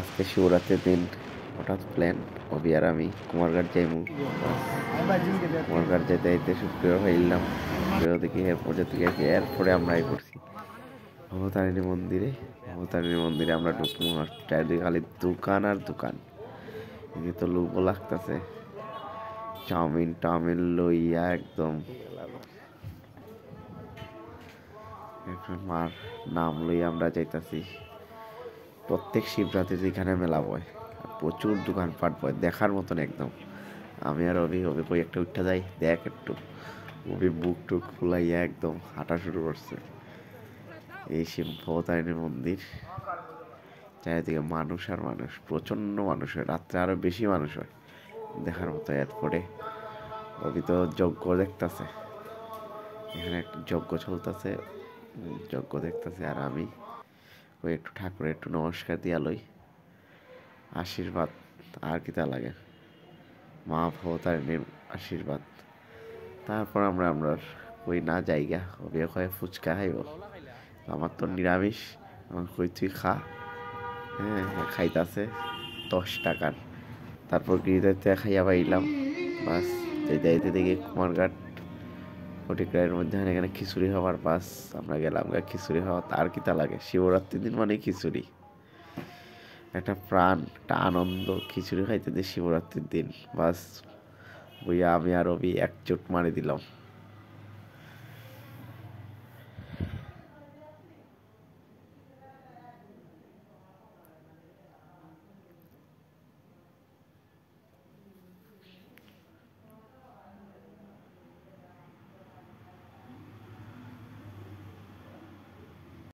আজকে শিবরাত্রির দিন হঠাৎ প্ল্যান অবি আর আমি কুমারঘাট যাইমু। কুমারঘাট যেতে যেতে শুক্রবার হইলাম, শুক্রবার দেখি এয়ারপোর্ট যেতে গেছি, এরপরে আমরা এই করছি ভবতারিণী মন্দিরে। ভবতারিণী মন্দিরে আমরা ঢুকবো, আর চারিদিকে খালি দোকান আর দোকান। এদিকে তো লোভও লাগতেছে, চাউমিন টাউমিন লইয়া একদম মার নাম লইয়া আমরা যাইতাছি। প্রত্যেক শিবরাত্রিতে এখানে মেলা বয়, প্রচুর দোকানপাট বয়, দেখার মতন একদম। আমি আর অভি কই একটা উঠা যাই দেখ একটু, অভি বুক টুক ফুলাইয়া একদম হাঁটা শুরু করছে। এই শিব ভবতারিণী মন্দির, চারিদিকে মানুষ আর মানুষ, প্রচণ্ড মানুষ হয়, রাত্রে আরো বেশি মানুষ হয়, দেখার মতো। এরপরে অভি তো যজ্ঞ দেখতেছে, এখানে একটা যজ্ঞ চলতেছে, যজ্ঞ দেখতেছে। আর আমি ওই একটু ঠাকুরের একটু নমস্কার দিয়া লই, আশীর্বাদ আর কি তা লাগে, মা ভবতারিণীর আশীর্বাদ। তারপর আমরা ওই না জায়গা হবে হয় ফুচকা খাইব, আমার তো নিরামিষ। আমার কই তুই খা, হ্যাঁ খাইতাছে 10 টাকার। তারপর গিরিতে খাইয়া পাইলাম, বাস যেতে যেতে দেখি কুমারঘাট ফটিকরাইয়ের মধ্যে এখানে খিচুড়ি খাবার, বাস আমরা গেলাম খিচুড়ি খাওয়া। তার কি তা লাগে, শিবরাত্রির দিন মানে খিচুড়ি, একটা প্রাণ, একটা আনন্দ খিচুড়ি খাইতে দিয়ে শিবরাত্রির দিন। বাস বইয়া আমি আর রবি একচোট মারি দিলাম।